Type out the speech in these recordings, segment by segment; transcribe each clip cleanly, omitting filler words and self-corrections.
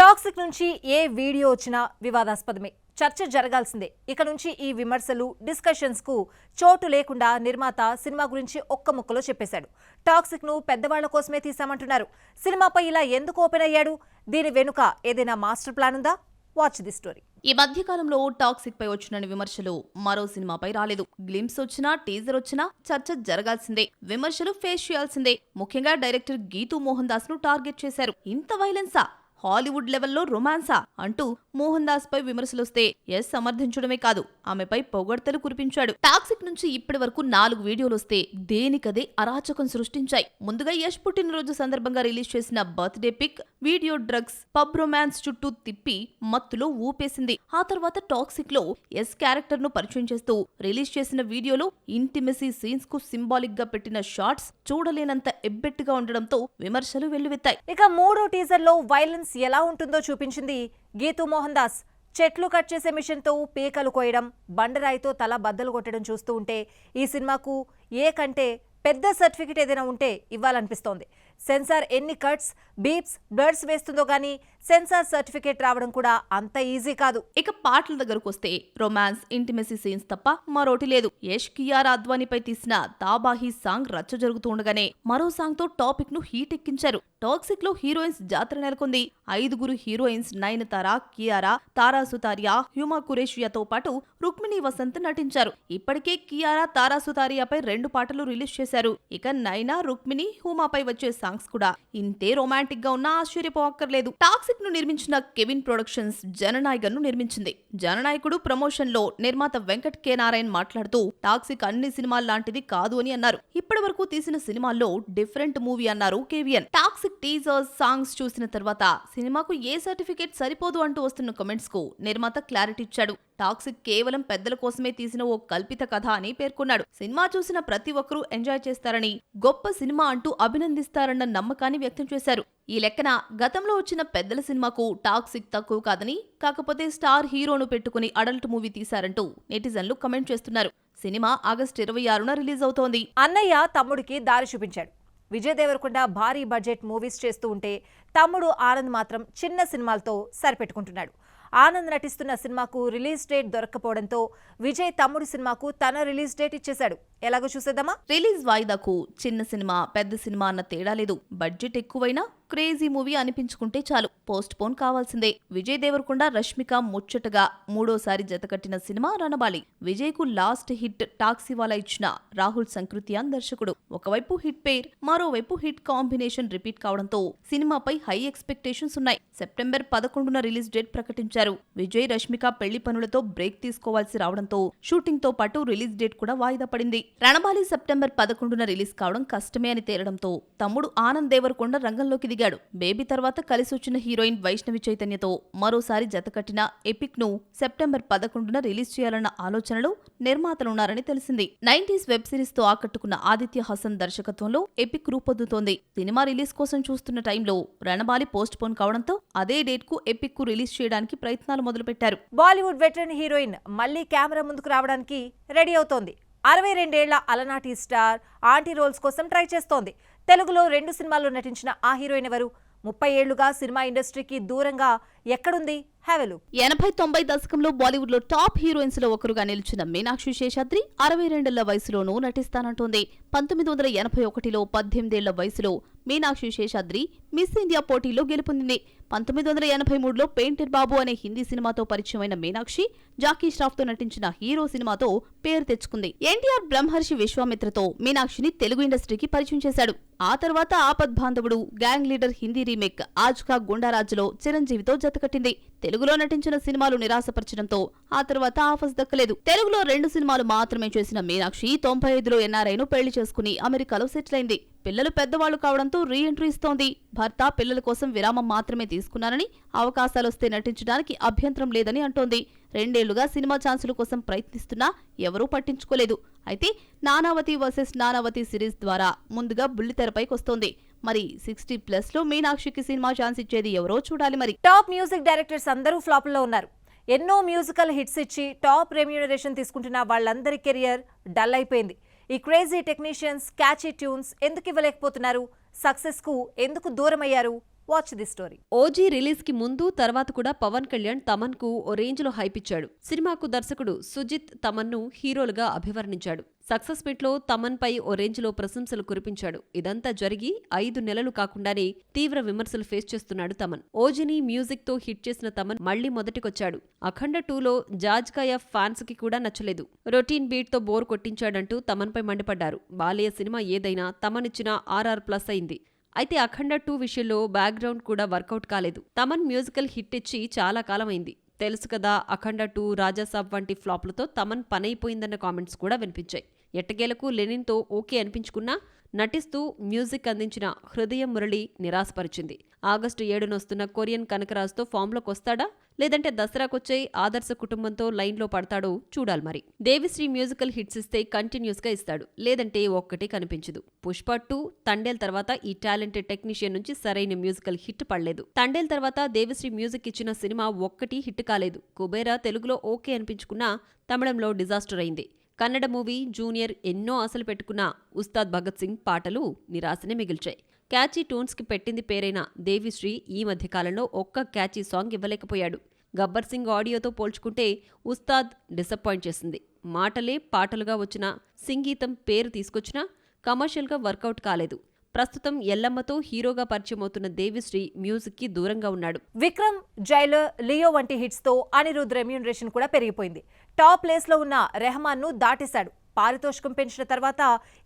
Toxic నుంచి ఏ video వచ్చినా వివాదాస్పదమే, చర్చ జరగాల్సిందే. ఇక నుంచి ఈ విమర్శలు, డిస్కషన్స్ కు చోటు లేకుండా నిర్మాత సినిమా గురించి ఒక్క ముక్కలో చెప్పేశాడు. టాక్సిక్ ను పెద్దవాళ్ల కోసమే తీసామంటున్నారు. సినిమాపై ఇలా ఎందుకు ఓపెన్ అయ్యాడు? దీని వెనుక ఏదైనా మాస్టర్ ప్లాన్ ఉందా? Watch the story. ఈ మధ్యకాలంలో టాక్సిక్ పై వచ్చిన విమర్శలు మరో సినిమాపై రాలేదు. గ్లింప్స్ వచ్చినా, టీజర్ వచ్చినా చర్చ జరగాల్సిందే, విమర్శలు ఫేస్ చేయాల్సిందే. ముఖ్యంగా డైరెక్టర్ గీతూ మోహన్ దాస్ ను టార్గెట్ చేశారు. ఇంత వైలెన్సా, హాలీవుడ్ లెవెల్లో రొమాన్సా అంటూ మోహన్ దాస్ పై విమర్శలొస్తే సమర్థించడమే కాదు, ఆమెపై పొగడ్తలు కురిపించాడు. టాక్సిక్ నుంచి ఇప్పటి వరకు 4 వీడియోలొస్తే దేనికదే అరాచకం సృష్టించాయి. ముందుగా యష్ పుట్టినరోజు సందర్భంగా రిలీజ్ చేసిన birthday pic video drugs, pub romance చుట్టూ తిప్పి మత్తులో ఊపేసింది. ఆ తర్వాత టాక్సిక్ లో యష్ క్యారెక్టర్ ను పరిచయం చేస్తూ రిలీజ్ చేసిన వీడియోలో ఇంటిమెసీ సీన్స్ కు సింబాలిక్ గా పెట్టిన షార్ట్స్ చూడలేనంత ఎబ్బెట్టుగా ఉండడంతో విమర్శలు వెల్లువెత్తాయి. ఇక మూడో టీజర్ లో వైలెన్స్ ఎలా ఉంటుందో చూపించింది గీతూ మోహన్ దాస్. చెట్లు కట్ చేసే మిషన్ తో పీకలు కోయడం, బండరాయితో తల బద్దలు కొట్టడం చూస్తూ ఉంటే ఈ సినిమాకు ఏ కంటే పెద్ద సర్టిఫికెట్ ఏదైనా ఉంటే ఇవ్వాలనిపిస్తోంది. సెన్సార్ ఎన్ని కట్స్, బీప్స్, బ్లర్స్ వేస్తుందో గానీ సెన్సార్ సర్టిఫికేట్ రావడం కూడా అంత ఈజీ కాదు. ఇక పాటల దగ్గరకు వస్తే రొమాన్స్, ఇంటిమెసీ సీన్స్ తప్ప మరోటి లేదు. యష్ కియారా అద్వానీపై తీసిన తాబాహి సాంగ్ రచ్చ జరుగుతూ ఉండగానే మరో సాంగ్ తో టాపిక్ ను హీట్ ఎక్కించారు. టాక్సిక్ లో హీరోయిన్స్ జాతర నెలకొంది. 5 హీరోయిన్స్ నయనతార, కియారా, తారా సుతారియా, హ్యూమా కురేషియాతో పాటు రుక్మిణి వసంత్ నటించారు. ఇప్పటికే కియారా, తారా సుతారియాపై 2 పాటలు రిలీజ్ చేశారు. ఇక నైనా, రుక్మిణి, హ్యూమాపై వచ్చే సాంగ్స్ కూడా ఇంతే రొమాంటిక్ గా ఉన్నా ఆశ్చర్యపోక్కర్లేదు. టాక్సిక్ ను నిర్మించిన కెవిన్ ప్రొడక్షన్స్ జననాయకన్ ను నిర్మించింది. జననాయకుడు ప్రమోషన్ లో నిర్మాత వెంకట్ కె నారాయణ్ మాట్లాడుతూ టాక్సిక్ అన్ని సినిమాల లాంటిది కాదు అని అన్నారు. ఇప్పటి వరకు తీసిన సినిమాల్లో డిఫరెంట్ మూవీ అన్నారు కేవిఎన్. టాక్సిక్ టీజర్స్, సాంగ్స్ చూసిన తర్వాత సినిమాకు ఏ సర్టిఫికేట్ సరిపోదు అంటూ వస్తున్న కామెంట్స్ కు నిర్మాత క్లారిటీ ఇచ్చాడు. టాక్సిక్ కేవలం పెద్దల కోసమే తీసిన ఓ కల్పిత కథ అని పేర్కొన్నాడు. సినిమా చూసిన ప్రతి ఒక్కరూ ఎంజాయ్ చేస్తారని, గొప్ప సినిమా అంటూ అభినందిస్తారన్న నమ్మకాన్ని వ్యక్తం చేశారు. ఈ లెక్కన గతంలో వచ్చిన పెద్దల సినిమాకు టాక్సిక్ తక్కువ కాదని, కాకపోతే స్టార్ హీరోను పెట్టుకుని అడల్ట్ మూవీ తీశారంటూ నెటిజన్లు కమెంట్ చేస్తున్నారు. సినిమా ఆగస్టు 26న రిలీజ్ అవుతోంది. అన్నయ్య తమ్ముడికి దారి చూపించాడు. విజయ్ దేవరకొండ భారీ బడ్జెట్ మూవీస్ చేస్తూ ఉంటే తమ్ముడు ఆనంద్ మాత్రం చిన్న సినిమాలతో సరిపెట్టుకుంటున్నాడు. ఆనంద్ నటిస్తున్న సినిమాకు రిలీజ్ డేట్ దొరక్కపోవడంతో విజయ్ తమ్ముడు సినిమాకు తన రిలీజ్ డేట్ ఇచ్చేశాడు. ఎలాగో చూసేద్దామా? రిలీజ్ వాయిదాకు చిన్న సినిమా, పెద్ద సినిమా అన్న తేడా లేదు. బడ్జెట్ ఎక్కువైనా క్రేజీ మూవీ అనిపించుకుంటే చాలు, పోస్ట్ పోన్ కావాల్సిందే. విజయ్ దేవరకొండ, రష్మిక ముచ్చటగా 3వ జతకట్టిన సినిమా రణబాలి. విజయ్ కు లాస్ట్ హిట్ టాక్సీవాలా ఇచ్చిన రాహుల్ సంకృతియాన్ దర్శకుడు. ఒకవైపు హిట్ పేర్, మరోవైపు హిట్ కాంబినేషన్ రిపీట్ కావడంతో సినిమాపై హై ఎక్స్పెక్టేషన్స్ ఉన్నాయి. సెప్టెంబర్ 11న రిలీజ్ డేట్ ప్రకటించారు. విజయ్, రష్మిక పెళ్లి పనులతో బ్రేక్ తీసుకోవాల్సి రావడంతో షూటింగ్ తో పాటు రిలీజ్ డేట్ కూడా వాయిదా పడింది. రణబాలి సెప్టెంబర్ 11న రిలీజ్ కావడం కష్టమే అని తేలడంతో తమ్ముడు ఆనంద్ దేవరకొండ రంగంలోకి దిగాడు. బేబీ తర్వాత కలిసి వచ్చిన హీరోయిన్ వైష్ణవి చైతన్యతో మరోసారి జతకట్టిన ఎపిక్ ను సెప్టెంబర్ 11న రిలీజ్ చేయాలన్న ఆలోచనలో నిర్మాతలున్నారని తెలిసింది. 90s వెబ్ సిరీస్ తో ఆకట్టుకున్న ఆదిత్య హసన్ దర్శకత్వంలో ఎపిక్ రూపొందుతోంది. సినిమా రిలీజ్ కోసం చూస్తున్న టైంలో రణబాలి పోస్ట్ పోన్ కావడంతో అదే డేట్ కు ఎపిక్ కు రిలీజ్ చేయడానికి ప్రయత్నాలు మొదలుపెట్టారు. బాలీవుడ్ వెటరన్ హీరోయిన్ మళ్లీ కెమెరా ముందుకు రావడానికి రెడీ అవుతోంది. 62 ఏళ్ల అలనాటి స్టార్ ఆంటీ రోల్స్ కోసం ట్రై చేస్తోంది. తెలుగులో 2 సినిమాల్లో నటించిన ఆ హీరోయిన్ ఎవరు? 30 ఏళ్లుగా సినిమా ఇండస్ట్రీకి దూరంగా ఎక్కడుంది? Have a look. 80-90 దశకంలో బాలీవుడ్ లో టాప్ హీరోయిన్స్ లో ఒకరుగా నిలిచిన మీనాక్షి శేషాద్రి 62 వయసులోనూ నటిస్తానంటోంది. 1981లో 18 ఏళ్ల వయసులో మీనాక్షి శేషాద్రి మిస్ ఇండియా పోటీలో గెలుపొందింది. 1983లో పెయింటెడ్ బాబు అనే హిందీ సినిమాతో పరిచయమైన మీనాక్షి జాకీ ష్రాఫ్ తో నటించిన హీరో సినిమాతో పేరు తెచ్చుకుంది. ఎన్టీఆర్ బ్రహ్మర్షి విశ్వామిత్రతో మీనాక్షిని తెలుగు ఇండస్ట్రీకి పరిచయం చేశాడు. ఆ తర్వాత ఆపద్ బాంధవుడు, గ్యాంగ్ లీడర్ హిందీ రీమేక్ ఆజ్కా గుండారాజులో చిరంజీవితో జతకట్టింది. తెలుగులో నటించిన సినిమాలు నిరాశపరచడంతో ఆ తర్వాత ఆఫర్స్ దక్కలేదు. తెలుగులో 2 సినిమాలు మాత్రమే చేసిన మీనాక్షి 95లో ఎన్ఆర్ఐను పెళ్లి చేసుకుని అమెరికాలో సెటిల్ అయింది. పిల్లలు పెద్దవాళ్లు కావడంతో రీ ఎంట్రీ ఇస్తోంది. భర్త పిల్లల కోసం విరామం మాత్రమే తీసుకున్నానని, అవకాశాలొస్తే నటించడానికి అభ్యంతరం లేదని అంటోంది. 2 ఏళ్లుగా సినిమా ఛాన్సుల కోసం ప్రయత్నిస్తున్నా ఎవరూ పట్టించుకోలేదు. అయితే నానావతి వర్సెస్ నానావతి సిరీస్ ద్వారా ముందుగా బుల్లితెరపైకొస్తోంది. మరి 60+ లో మీనాక్షికి సినిమా ఛాన్స్ ఇచ్చేది ఎవరో చూడాలి. మరి టాప్ మ్యూజిక్ డైరెక్టర్స్ అందరూ ఫ్లాపుల్లో ఉన్నారు. ఎన్నో మ్యూజికల్ హిట్స్ ఇచ్చి టాప్ రెమ్యూనరేషన్ తీసుకుంటున్న వాళ్ళందరి కెరియర్ డల్ అయిపోయింది. ఈ క్రేజీ టెక్నీషియన్స్ క్యాచీ ట్యూన్స్ ఎందుకు ఇవ్వలేకపోతున్నారు? సక్సెస్ కు ఎందుకు దూరం అయ్యారు? Watch the story. OG release కి ముందు తర్వాత కూడా పవన్ కళ్యాణ్ తమన్ కు ఓ రేంజ్ లో హైప్ ఇచ్చాడు. సినిమాకు దర్శకుడు సుజిత్ తమన్ ను హీరోలుగా అభివర్ణించాడు. సక్సెస్ మీట్ లో తమన్ పై ఓ రేంజ్ లో ప్రశంసలు కురిపించాడు. ఇదంతా జరిగి 5 నెలలు కాకుండానే తీవ్ర విమర్శలు ఫేస్ చేస్తున్నాడు తమన్. ఓజీని మ్యూజిక్ తో హిట్ చేసిన తమన్ మళ్లీ మొదటికొచ్చాడు. అఖండ 2లో జాజ్కాయ ఫ్యాన్స్ కి కూడా నచ్చలేదు. రొటీన్ బీట్ తో బోర్ కొట్టించాడంటూ తమన్ పై మండిపడ్డారు. బాలయ్య సినిమా ఏదైనా తమన్ ఇచ్చిన RR+ అయింది. అయితే అఖండ 2 విషయంలో బ్యాక్గ్రౌండ్ కూడా వర్కౌట్ కాలేదు. తమన్ మ్యూజికల్ హిట్ ఇచ్చి చాలా కాలమైంది. తెలుసు కదా, అఖండ 2, రాజాసాబ్ వంటి ఫ్లాప్లతో తమన్ పనైపోయిందన్న కామెంట్స్ కూడా వినిపించాయి. ఎట్టకేలకు లెనిన్తో ఓకే అనిపించుకున్నా నటిస్తూ మ్యూజిక్ అందించిన హృదయం మురళి నిరాశపరిచింది. ఆగస్టు 7న వస్తున్న కొరియన్ కనకరాజ్తో ఫామ్లోకి వస్తాడా, లేదంటే దసరాకొచ్చే ఆదర్శ కుటుంబంతో లైన్లో పడతాడో చూడాలి. మరి దేవిశ్రీ మ్యూజికల్ హిట్స్ ఇస్తే కంటిన్యూస్ గా ఇస్తాడు, లేదంటే ఒక్కటి కనిపించదు. పుష్ప 2, తండేల్ తర్వాత ఈ టాలెంటెడ్ టెక్నీషియన్ నుంచి సరైన మ్యూజికల్ హిట్ పడలేదు. తండేల్ తర్వాత దేవిశ్రీ మ్యూజిక్ ఇచ్చిన సినిమా ఒక్కటి హిట్ కాలేదు. కుబేరా తెలుగులో ఓకే అనిపించుకున్నా తమిళంలో డిజాస్టర్ అయింది. కన్నడ మూవీ జూనియర్ ఎన్నో ఆశలు పెట్టుకున్న ఉస్తాద్ భగత్ సింగ్ పాటలు నిరాశనే మిగిల్చాయి. క్యాచీ ట్యూన్స్ కి పెట్టింది పేరైన దేవిశ్రీ ఈ మధ్యకాలంలో ఒక్క క్యాచీ సాంగ్ ఇవ్వలేకపోయాడు. గబ్బర్ సింగ్ ఆడియోతో పోల్చుకుంటే ఉస్తాద్ డిసప్పాయింట్ చేసింది. మాటలే పాటలుగా వచ్చిన సంగీతం పేరు తీసుకొచ్చినా కమర్షియల్గా వర్కౌట్ కాలేదు. ప్రస్తుతం ఎల్లమ్మతో హీరోగా పరిచయమవుతున్న దేవిశ్రీ మ్యూజిక్ కి దూరంగా ఉన్నాడు. విక్రమ్, జైలర్, లియో వంటి హిట్స్ తో అనిరుద్ రెమ్యూనరేషన్ కూడా పెరిగిపోయింది. టాప్ ప్లేస్ లో ఉన్న రెహమాన్ ను దాటేశాడు. పారితోషికం పెంచిన తర్వాత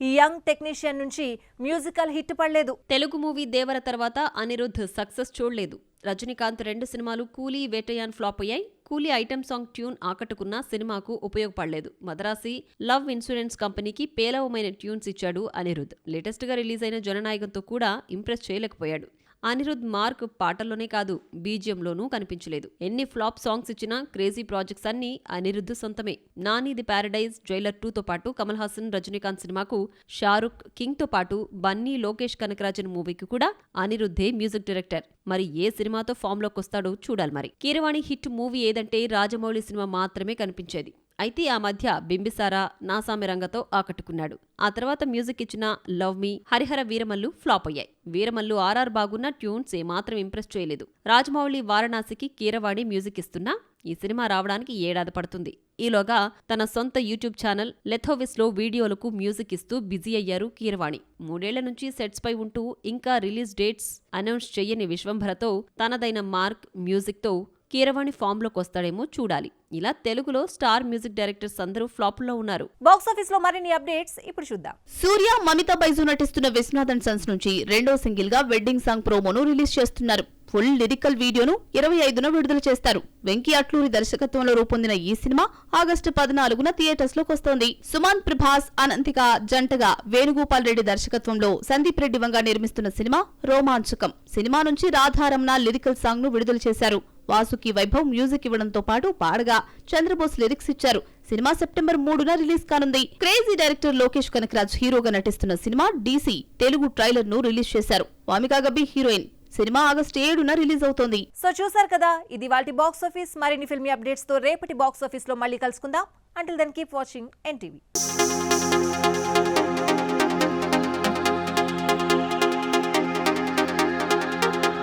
ఈ యంగ్ టెక్నీషియన్ నుంచి మ్యూజికల్ హిట్ పడలేదు. తెలుగు మూవీ దేవర తర్వాత అనిరుద్ సక్సెస్ చూడలేదు. రజనీకాంత్ 2 సినిమాలు కూలీ, వేటయాన్ ఫ్లాప్ అయ్యాయి. కూలీ ఐటెం సాంగ్ ట్యూన్ ఆకట్టుకున్న సినిమాకు ఉపయోగపడలేదు. మద్రాసి లవ్ ఇన్సూరెన్స్ కంపెనీకి పేలవమైన ట్యూన్స్ ఇచ్చాడు అనిరుద్. లేటెస్ట్ గా రిలీజ్ అయిన జననాయకంతో కూడా ఇంప్రెస్ చేయలేకపోయాడు. అనిరుద్ మార్క్ పాటల్లోనే కాదు, బీజియంలోనూ కనిపించలేదు. ఎన్ని ఫ్లాప్ సాంగ్స్ ఇచ్చినా క్రేజీ ప్రాజెక్ట్స్ అన్నీ అనిరుద్ సొంతమే. నాని ది ప్యారడైజ్, జైలర్ 2తో పాటు కమల్ హాసన్, రజనీకాంత్ సినిమాకు షారుఖ్, కింగ్తో పాటు బన్నీ, లోకేష్ కనకరాజన్ మూవీకి కూడా అనిరుద్ధే మ్యూజిక్ డైరెక్టర్. మరి ఏ సినిమాతో ఫామ్లోకి వస్తాడో చూడాలి. మరి కీరవాణి హిట్ మూవీ ఏదంటే రాజమౌళి సినిమా మాత్రమే కనిపించేది. అయితే ఆ మధ్య బింబిసారా, నాసామి రంగతో ఆకట్టుకున్నాడు. ఆ తర్వాత మ్యూజిక్ ఇచ్చిన లవ్ మీ, హరిహర వీరమల్లు ఫ్లాప్ అయ్యాయి. వీరమల్లు RR బాగున్న ట్యూన్స్ ఏమాత్రం ఇంప్రెస్ చేయలేదు. రాజమౌళి వారణాసికి కీరవాణి మ్యూజిక్ ఇస్తున్నా ఈ సినిమా రావడానికి ఏడాది పడుతుంది. ఈలోగా తన సొంత యూట్యూబ్ ఛానల్ లెథోవిస్లో వీడియోలకు మ్యూజిక్ ఇస్తూ బిజీ అయ్యారు కీరవాణి. 3 ఏళ్ల నుంచి సెట్స్ పై ఉంటూ ఇంకా రిలీజ్ డేట్స్ అనౌన్స్ చెయ్యని విశ్వంభరతో తనదైన మార్క్ మ్యూజిక్తో కీరవాణి ఫామ్లోకి వస్తాడేమో చూడాలి. ఇలా తెలుగులో స్టార్ మ్యూజిక్ డైరెక్టర్స్ అందరూ ఫ్లాపుల్లో ఉన్నారు. బాక్సాఫీస్ లో మరిన్ని అప్డేట్స్ ఇప్పుడు చూద్దాం. సూర్య, మమితా బైజు నటిస్తున్న విశ్వనాథ్ అండ్ సన్స్ నుంచి 2వ సింగిల్ గా వెడ్డింగ్ సాంగ్ ప్రోమోను రిలీజ్ చేస్తున్నారు. ఫుల్ లిరికల్ వీడియోను 25న విడుదల చేస్తారు. వెంకీ అట్లూరి దర్శకత్వంలో రూపొందిన ఈ సినిమా ఆగస్టు 14న థియేటర్స్ లోకి వస్తోంది. సుమాన్ ప్రభాస్, అనంతిక జంటగా వేణుగోపాల్ రెడ్డి దర్శకత్వంలో సందీప్ రెడ్డి వంగా నిర్మిస్తున్న సినిమా రోమాంచకం. సినిమా నుంచి రాధారమణ లిరికల్ సాంగ్ ను విడుదల చేశారు. వాసుకి వైభవ్ మ్యూజిక్ ఇవ్వడంతో పాటు పాడగా చంద్రబోస్ లిరిక్స్ ఇచ్చారు. సినిమా సెప్టెంబర్ 3న రిలీజ్ కానుంది. క్రేజీ డైరెక్టర్ లోకేష్ కనకరాజ్ హీరోగా నటిస్తున్న సినిమా DC తెలుగు ట్రైలర్ ను రిలీజ్ చేశారు. Wamiqa Gabbi heroine. Cinema August 7న రిలీజ్ అవుతోంది. సో చూసారు కదా, ఇది వాటి బాక్స్ ఆఫీస్. మరిన్ని ఫిల్మీ అప్డేట్స్ తో రేపటి బాక్స్ ఆఫీస్ లో మళ్ళీ కలుసుకుందాం. Until then keep watching NTV.